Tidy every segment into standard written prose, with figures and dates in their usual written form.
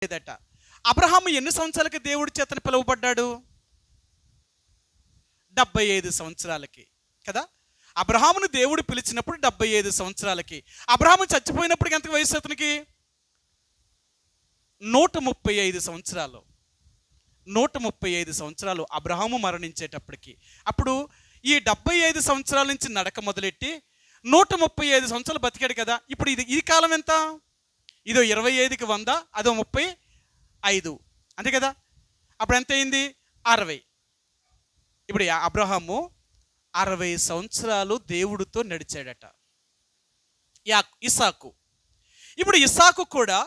లేదట. అబ్రహాము ఎన్ని సంవత్సరాలకి దేవుడి చేతను పిలువబడ్డాడు? 75 సంవత్సరాలకి కదా. అబ్రహామును దేవుడు పిలిచినప్పుడు 75 సంవత్సరాలకి. అబ్రహాము చచ్చిపోయినప్పటికి ఎంత వయసు అతనికి? 135 సంవత్సరాలు. 135 సంవత్సరాలు అబ్రహాము మరణించేటప్పటికి. అప్పుడు ఈ 75 సంవత్సరాల నుంచి నడక మొదలెట్టి 135 సంవత్సరాలు బతికాడు కదా. ఇప్పుడు ఈ కాలం ఎంత? ఇదో 25కి 100, అదో 35, అంతే కదా. అప్పుడు ఎంత అయింది? 60. ఇప్పుడు అబ్రహాము 60 సంవత్సరాలు దేవుడితో నడిచాడట. ఇస్సాకు. ఇప్పుడు ఇస్సాకు కూడా,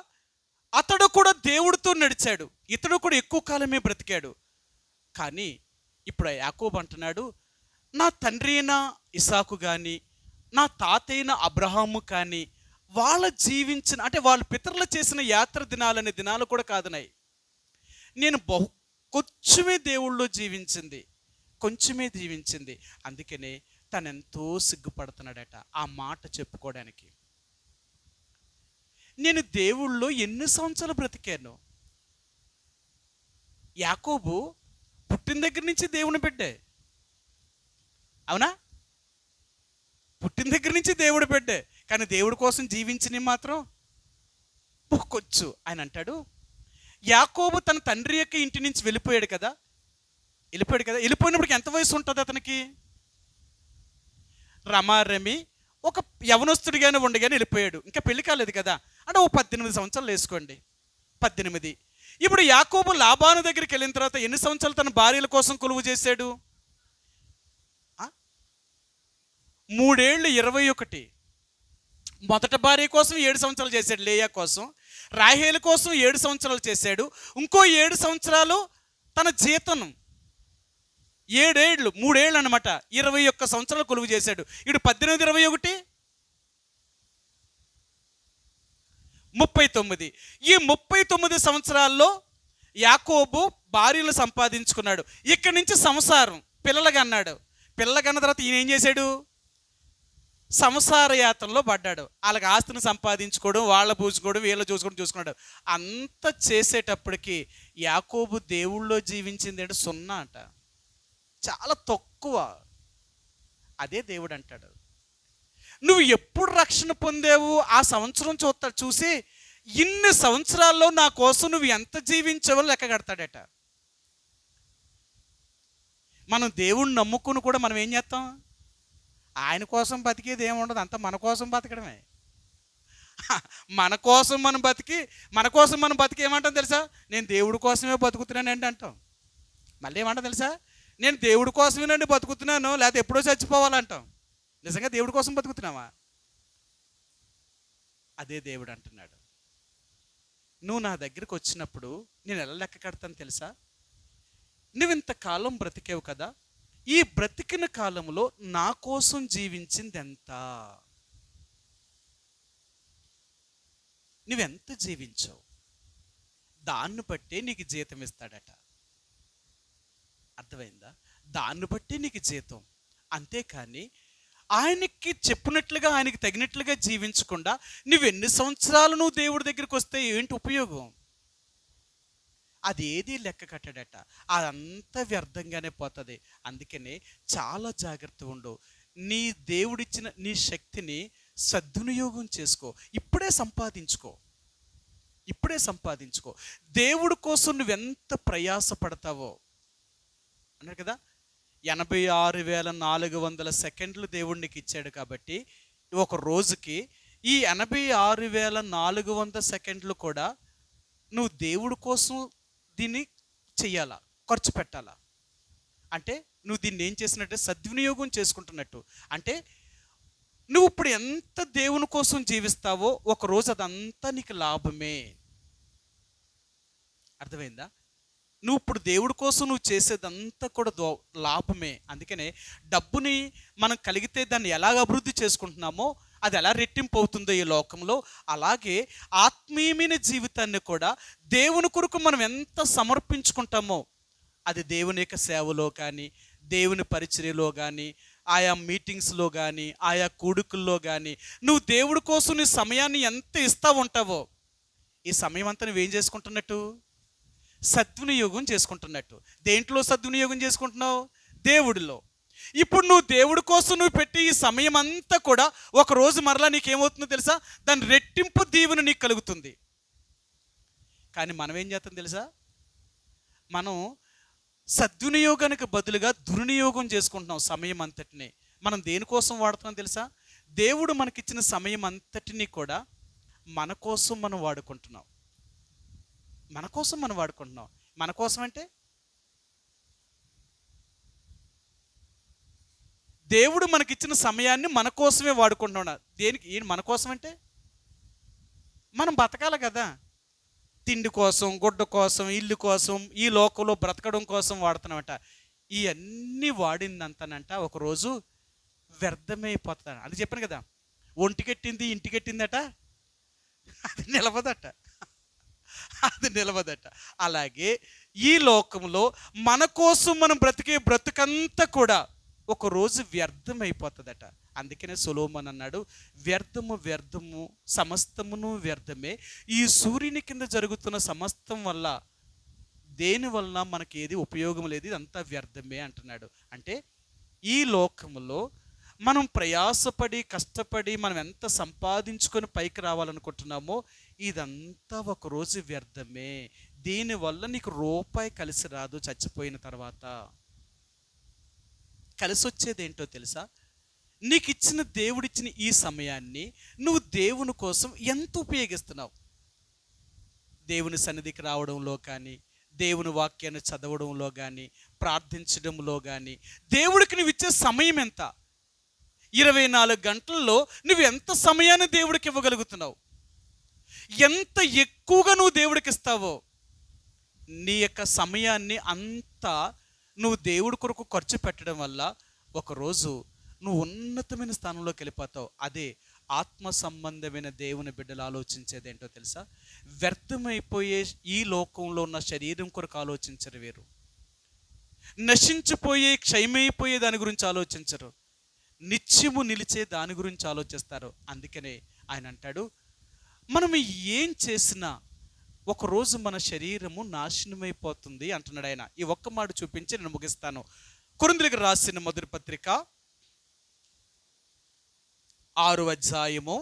అతడు కూడా దేవుడితో నడిచాడు. ఇతడు కూడా ఎక్కువ కాలమే బ్రతికాడు. కానీ ఇప్పుడు యాకోబు అంటున్నాడు, నా తండ్రి అయిన ఇస్సాకు కానీ, నా తాత అయిన అబ్రహాము కానీ వాళ్ళ జీవించిన, అంటే వాళ్ళ పితరులు చేసిన యాత్ర దినాలనే దినాలు కూడా కాదునాయి. నేను కొంచెమే దేవుళ్ళో కొంచెమే జీవించింది. అందుకనే తనెంతో సిగ్గుపడుతున్నాడట ఆ మాట చెప్పుకోవడానికి. నేను దేవుళ్ళో ఎన్ని సంవత్సరాలు బ్రతికాను? యాకోబు పుట్టిన దగ్గర నుంచి దేవుని బిడ్డే, అవునా? పుట్టిన దగ్గర నుంచి దేవుడు బిడ్డే. కానీ దేవుడి కోసం జీవించిన మాత్రం ఒక్కొచ్చు. ఆయన అంటాడు, యాకోబు తన తండ్రి యొక్క ఇంటి నుంచి వెళ్ళిపోయాడు కదా. వెళ్ళిపోయినప్పటికి ఎంత వయసు ఉంటుంది అతనికి? రమారమి ఒక యవనస్తుడిగానే ఉండగానే వెళ్ళిపోయాడు. ఇంకా పెళ్లి కాలేదు కదా. అంటే 18 సంవత్సరాలు వేసుకోండి, 18. ఇప్పుడు యాకోబు లాబాను దగ్గరికి వెళ్ళిన తర్వాత ఎన్ని సంవత్సరాలు తన భార్యల కోసం కొలువు చేశాడు? 3 ఏళ్ళు 21. మొదట భార్య కోసం 7 సంవత్సరాలు చేశాడు, లేయా కోసం. రాహేలు కోసం 7 సంవత్సరాలు చేశాడు. ఇంకో 7 సంవత్సరాలు తన జీతం, 7 ఏళ్ళు, 3 ఏళ్ళు అనమాట, 21 సంవత్సరాలు కొలువు చేశాడు. ఇప్పుడు 18, 21, 39. ఈ 39 సంవత్సరాల్లో యాకోబు భార్యలు సంపాదించుకున్నాడు. ఇక్కడి నుంచి సంసారం, పిల్లలుగా పిల్లలకన్న తర్వాత ఈయన ఏం చేశాడు? సంసార యాత్రలో పడ్డాడు. వాళ్ళకి ఆస్తిని సంపాదించుకోవడం, వాళ్ళ పూసుకోవడం, వీళ్ళ చూసుకున్నాడు. అంత చేసేటప్పటికి యాకోబు దేవుళ్ళో జీవించింది అంటే 0 అంట, చాలా తక్కువ. అదే దేవుడు అంటాడు, నువ్వు ఎప్పుడు రక్షణ పొందావు ఆ సంవత్సరం చూసి ఇన్ని సంవత్సరాల్లో నా కోసం నువ్వు ఎంత జీవించావో లెక్క కడతాడట. మనం దేవుణ్ణి నమ్ముకుని కూడా మనం ఏం చేస్తాం? ఆయన కోసం బతికేది ఏముండదు, అంతా మన కోసం బతకడమే. మన కోసం మనం బతికి ఏమంటాం తెలుసా? నేను దేవుడి కోసమే బతుకుతున్నానండి అంటాం. మళ్ళీ ఏమంటాం తెలుసా? నేను దేవుడి కోసమేనండి బతుకుతున్నాను, లేకపోతే ఎప్పుడో చచ్చిపోవాలంటాం. నిజంగా దేవుడి కోసం బతుకుతున్నావా? అదే దేవుడు అంటున్నాడు, నువ్వు నా దగ్గరికి వచ్చినప్పుడు నేను ఎలా లెక్క కడతాను తెలుసా? నువ్వు ఇంతకాలం బ్రతికేవు కదా, ఈ బ్రతికిన కాలంలో నా కోసం జీవించింది ఎంత? నువ్వెంత జీవించావు దాన్ని బట్టే నీకు జీతం ఇస్తాడట. అర్థమైందా? దాన్ని బట్టే నీకు జీతం. అంతేకాని ఆయనకి చెప్పినట్లుగా, ఆయనకి తగినట్లుగా జీవించకుండా నువ్వెన్ని సంవత్సరాలు నువ్వు దేవుడి దగ్గరికి వస్తే ఏంటి ఉపయోగం? అదేది లెక్క కట్టాడట. అదంతా వ్యర్థంగానే పోతుంది. అందుకనే చాలా జాగ్రత్త ఉండు. నీ దేవుడిచ్చిన నీ శక్తిని సద్వినియోగం చేసుకో. ఇప్పుడే సంపాదించుకో. దేవుడి కోసం నువ్వెంత ప్రయాసపడతావో అన్నారు కదా. 86,400 సెకండ్లు దేవుడు నీకు ఇచ్చాడు కాబట్టి ఒక రోజుకి ఈ 86,400 సెకండ్లు కూడా నువ్వు దేవుడి కోసం దీన్ని చెయ్యాలా, ఖర్చు పెట్టాలా. అంటే నువ్వు దీన్ని ఏం చేసినట్టే సద్వినియోగం చేసుకుంటున్నట్టు. అంటే నువ్వు ఇప్పుడు ఎంత దేవుని కోసం జీవిస్తావో ఒకరోజు అదంతా నీకు లాభమే. అర్థమైందా? నువ్వు ఇప్పుడు దేవుడి కోసం నువ్వు చేసేదంతా కూడా లాభమే. అందుకనే డబ్బుని మనం కలిగితే దాన్ని ఎలాగ అభివృద్ధి చేసుకుంటున్నామో, అది ఎలా రెట్టింపు అవుతుందో ఈ లోకంలో, అలాగే ఆత్మీయమైన జీవితాన్ని కూడా దేవుని కొరకు మనం ఎంత సమర్పించుకుంటామో, అది దేవుని యొక్క సేవలో కానీ, దేవుని పరిచర్యలో కానీ, ఆయా మీటింగ్స్లో కానీ, ఆయా కూడుకుల్లో కానీ నువ్వు దేవుడి కోసం నీ సమయాన్ని ఎంత ఇస్తూ ఉంటావో, ఈ సమయం అంతా నువ్వేం చేసుకుంటున్నట్టు? సద్వినియోగం చేసుకుంటున్నట్టు. దేంట్లో సద్వినియోగం చేసుకుంటున్నావు? దేవుడిలో. ఇప్పుడు నువ్వు దేవుడి కోసం నువ్వు పెట్టి ఈ సమయం అంతా కూడా ఒకరోజు మరలా నీకేమవుతుందో తెలుసా? దాని రెట్టింపు దీవెన నీకు కలుగుతుంది. కానీ మనం ఏం చేస్తాం తెలుసా? మనం సద్వినియోగానికి బదులుగా దుర్వినియోగం చేసుకుంటున్నాం సమయం అంతటిని. మనం దేనికోసం వాడుతున్నాం తెలుసా? దేవుడు మనకిచ్చిన సమయం అంతటినీ కూడా మన కోసం మనం వాడుకుంటున్నాం. మన కోసం మనం వాడుకుంటున్నాం. మన కోసం అంటే దేవుడు మనకిచ్చిన సమయాన్ని మన కోసమే వాడుకుంటున్నాం. దేనికి? మన కోసం అంటే మనం బతకాలి కదా. తిండి కోసం, గుడ్డ కోసం, ఇల్లు కోసం, ఈ లోకంలో బ్రతకడం కోసం వాడుతున్నామట. ఇవన్నీ వాడిందంతానంట ఒకరోజు వ్యర్థమైపోతుందట. అది చెప్పాను కదా, ఒంటికెట్టింది ఇంటికెట్టిందట, అది నిలవదట, అది నిలవదట. అలాగే ఈ లోకంలో మన కోసం మనం బ్రతికే బ్రతుకంతా కూడా ఒకరోజు వ్యర్థమైపోతుందట. అందుకనే సొలొమోను అన్నాడు, వ్యర్థము వ్యర్థము సమస్తమును వ్యర్థమే, ఈ సూర్యుని కింద జరుగుతున్న సమస్తం వల్ల దేని వలన మనకి ఏది ఉపయోగం లేదు, ఇదంతా వ్యర్థమే అంటున్నాడు. అంటే ఈ లోకములో మనం ప్రయాసపడి కష్టపడి మనం ఎంత సంపాదించుకొని పైకి రావాలనుకుంటున్నామో ఇదంతా ఒకరోజు వ్యర్థమే. దీనివల్ల నీకు రూపాయి కలిసి రాదు. చచ్చిపోయిన తర్వాత కలిసి వచ్చేది ఏంటో తెలుసా? నీకు ఇచ్చిన దేవుడిచ్చిన ఈ సమయాన్ని నువ్వు దేవుని కోసం ఎంత ఉపయోగిస్తున్నావు? దేవుని సన్నిధికి రావడంలో కానీ, దేవుని వాక్యాన్ని చదవడంలో కానీ, ప్రార్థించడంలో కానీ, దేవుడికి నువ్వు ఇచ్చే సమయం ఎంత? 24 గంటల్లో నువ్వు ఎంత సమయాన్ని దేవుడికి ఇవ్వగలుగుతున్నావు? ఎంత ఎక్కువగా నువ్వు దేవుడికి ఇస్తావో నీ యొక్క సమయాన్ని అంతా నువ్వు దేవుడి కొరకు ఖర్చు పెట్టడం వల్ల ఒకరోజు నువ్వు ఉన్నతమైన స్థానంలోకి వెళ్ళిపోతావు. అదే ఆత్మ సంబంధమైన దేవుని బిడ్డలు ఆలోచించేది ఏంటో తెలుసా? వ్యర్థమైపోయే ఈ లోకంలో ఉన్న శరీరం కొరకు ఆలోచించరు వీరు. నశించిపోయే క్షయమైపోయే దాని గురించి ఆలోచించరు. నిత్యము నిలిచే దాని గురించి ఆలోచిస్తారు. అందుకనే ఆయన అంటాడు, మనం ఏం చేసినా ఒకరోజు మన శరీరము నాశనమైపోతుంది అంటున్నాడు ఆయన. ఈ ఒక్క మాట చూపించి నేను ముగిస్తాను. కొరింథీయులకు రాసిన మొదటి పత్రిక 6వ అధ్యాయము,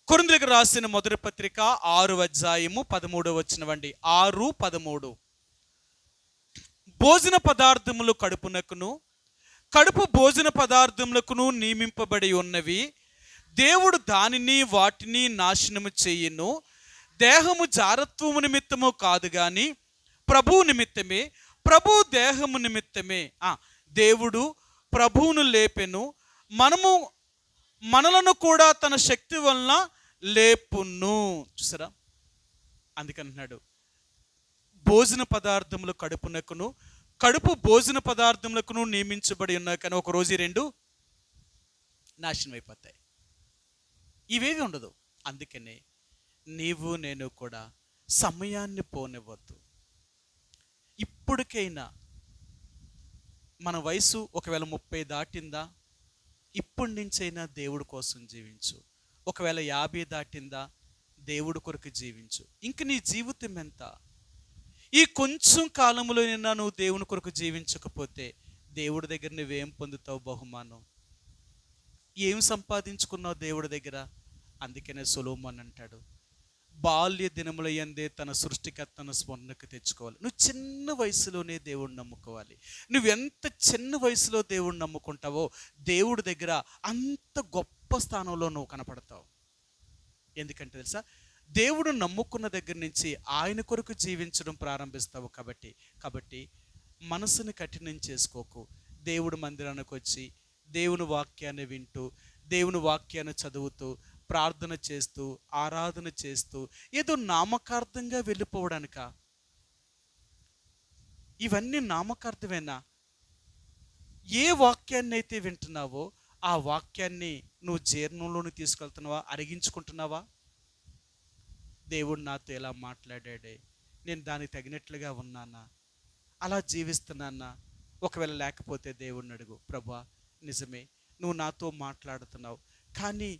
కొరింథీయులకు రాసిన మొదటి పత్రిక 6వ అధ్యాయము 13వ వచనమండి. 6:13. భోజన పదార్థములు కడుపునకును కడుపు భోజన పదార్థములకును నియమింపబడి ఉన్నవి. దేవుడు దానిని వాటిని నాశనము చేయును. దేహము జారత్వము నిమిత్తము కాదు కానీ ప్రభువు నిమిత్తమే. ప్రభు దేహము నిమిత్తమే. దేవుడు ప్రభువును లేపెను, మనలను కూడా తన శక్తి వలన లేపును. చూసారా? అందుకంటున్నాడు భోజన పదార్థములు కడుపునకును కడుపు భోజన పదార్థములకును నియమించబడి ఉన్నాయి. కానీ ఒక రోజు 2 నాశనం అయిపోతాయి. ఇవేవి ఉండదు. అందుకనే నీవు నేను కూడా సమయాన్ని పోనివ్వద్దు. ఇప్పటికైనా మన వయసు ఒకవేళ 30 దాటిందా, ఇప్పటి నుంచైనా దేవుడి కోసం జీవించు. ఒకవేళ 50 దాటిందా, దేవుడి కొరకు జీవించు. ఇంక నీ జీవితం ఎంత? ఈ కొంచెం కాలంలోనైనా నువ్వు దేవుని కొరకు జీవించకపోతే దేవుడి దగ్గర నువ్వేం పొందుతావు? బహుమానం ఏం సంపాదించుకున్నావు దేవుడి దగ్గర? అందుకనే సొలొమోను అంటాడు, బాల్య దినముల యందే తన సృష్టికర్తను స్మరణకు తెచ్చుకోవాలి. నువ్వు చిన్న వయసులోనే దేవుడిని నమ్ముకోవాలి. నువ్వు ఎంత చిన్న వయసులో దేవుడిని నమ్ముకుంటావో దేవుడి దగ్గర అంత గొప్ప స్థానంలో నువ్వు కనపడతావు. ఎందుకంటే తెలుసా, దేవుడు నమ్ముకున్న దగ్గర నుంచి ఆయన కొరకు జీవించడం ప్రారంభిస్తావు. కాబట్టి మనసుని కఠినం చేసుకోకు. దేవుడి మందిరానికి వచ్చి దేవుని వాక్యాన్ని వింటూ, దేవుని వాక్యాన్ని చదువుతూ, ప్రార్థన చేస్తూ, ఆరాధన చేస్తూ ఏదో నామకార్థంగా వెళ్ళిపోవడానిక? ఇవన్నీ నామకార్థమేనా? ఏ వాక్యాన్ని అయితే వింటున్నావో ఆ వాక్యాన్ని నువ్వు జీర్ణంలోని తీసుకెళ్తున్నావా? అరిగించుకుంటున్నావా? దేవుడు నాతో ఎలా మాట్లాడాడే, నేను దానికి తగినట్లుగా ఉన్నానా, అలా జీవిస్తున్నానా? ఒకవేళ లేకపోతే దేవుడిని అడుగు, ప్రభువా నిజమే నువ్వు నాతో మాట్లాడుతున్నావు, కానీ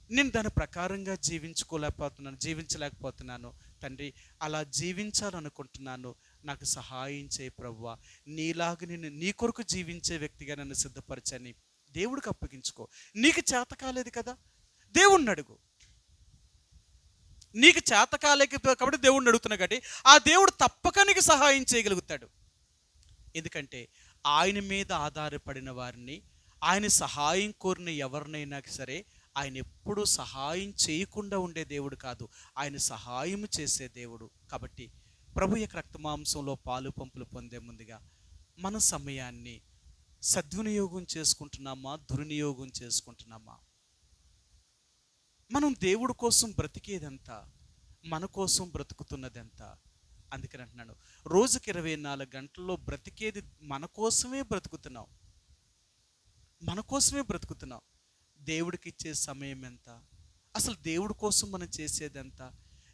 నేను దాని ప్రకారంగా జీవించలేకపోతున్నాను తండ్రి. అలా జీవించాలనుకుంటున్నాను, నాకు సహాయం చేయి ప్రభువా. నీలాగా నేను నీ కొరకు జీవించే వ్యక్తిగా నన్ను సిద్ధపరచని దేవుడికి అప్పగించుకో. నీకు చేత కాలేదు కదా, దేవుణ్ణి అడుగు. నీకు చేత కాలేక కాబట్టి దేవుణ్ణి అడుగుతున్నా కాబట్టి ఆ దేవుడు తప్పక నీకు సహాయం చేయగలుగుతాడు. ఎందుకంటే ఆయన మీద ఆధారపడిన వారిని, ఆయన సహాయం కోరిన ఎవరినైనా సరే ఆయన ఎప్పుడూ సహాయం చేయకుండా ఉండే దేవుడు కాదు, ఆయన సహాయం చేసే దేవుడు. కాబట్టి ప్రభు యొక్క రక్తమాంసంలో పాలు పంపులు పొందే ముందుగా మన సమయాన్ని సద్వినియోగం చేసుకుంటున్నామా, దుర్వినియోగం చేసుకుంటున్నామా? మనం దేవుడి కోసం బ్రతికేదంతా, మన కోసం బ్రతుకుతున్నదంతా. అందుకని అంటున్నాను, రోజుకి 24 గంటల్లో బ్రతికేది మన కోసమే బ్రతుకుతున్నాం, మన కోసమే బ్రతుకుతున్నాం. దేవుడికి ఇచ్చే సమయం ఎంత? అసలు దేవుడి కోసం మనం చేసేదెంత?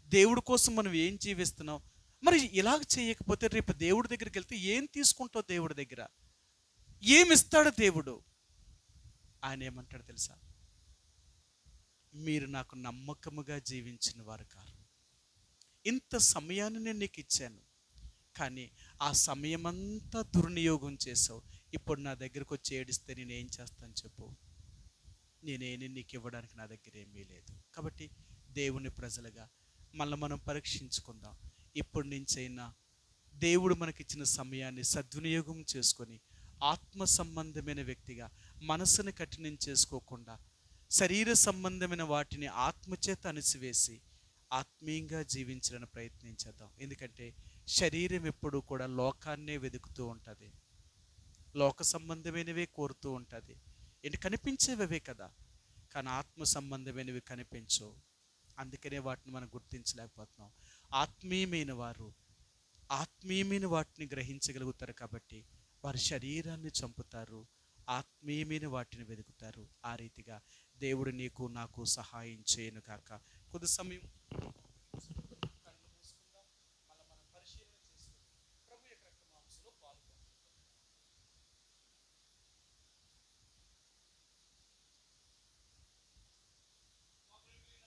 దేవుడి కోసం మనం ఏం జీవిస్తున్నాం? మరి ఇలాగ చేయకపోతే రేపు దేవుడి దగ్గరికి వెళ్తే ఏం తీసుకుంటావు? దేవుడి దగ్గర ఏమిస్తాడు దేవుడు? ఆయన ఏమంటాడు తెలుసా? మీరు నాకు నమ్మకముగా జీవించిన వారు కారు. ఇంత సమయాన్ని నేను నీకు ఇచ్చాను, కానీ ఆ సమయమంతా దుర్వినియోగం చేసావు. ఇప్పుడు నా దగ్గరకు వచ్చి ఏడిస్తే నేనేం చేస్తాను చెప్పు? నేనేమి నీకు ఇవ్వడానికి నా దగ్గర ఏమీ లేదు. కాబట్టి దేవుని ప్రజలుగా మనం పరీక్షించుకుందాం. ఇప్పటి నుంచైనా దేవుడు మనకిచ్చిన సమయాన్ని సద్వినియోగం చేసుకొని ఆత్మ సంబంధమైన వ్యక్తిగా, మనసును కఠినం చేసుకోకుండా శరీర సంబంధమైన వాటిని ఆత్మచేత అణిసివేసి ఆత్మీయంగా జీవించాలని ప్రయత్నించేద్దాం. ఎందుకంటే శరీరం ఎప్పుడూ కూడా లోకాన్నే వెతుకుతూ ఉంటుంది, లోక సంబంధమైనవే కోరుతూ ఉంటుంది. ఏంటి కనిపించేవే కదా, కానీ ఆత్మ సంబంధమైనవి కనిపించవు. అందుకనే వాటిని మనం గుర్తించలేకపోతున్నాం. ఆత్మీయమైన వాటిని గ్రహించగలుగుతారు కాబట్టి వారి శరీరాన్ని చంపుతారు, ఆత్మీయమైన వాటిని వెతుకుతారు. ఆ రీతిగా దేవుడు నీకు నాకు సహాయం చేయను కాక. కొద్ది సమయం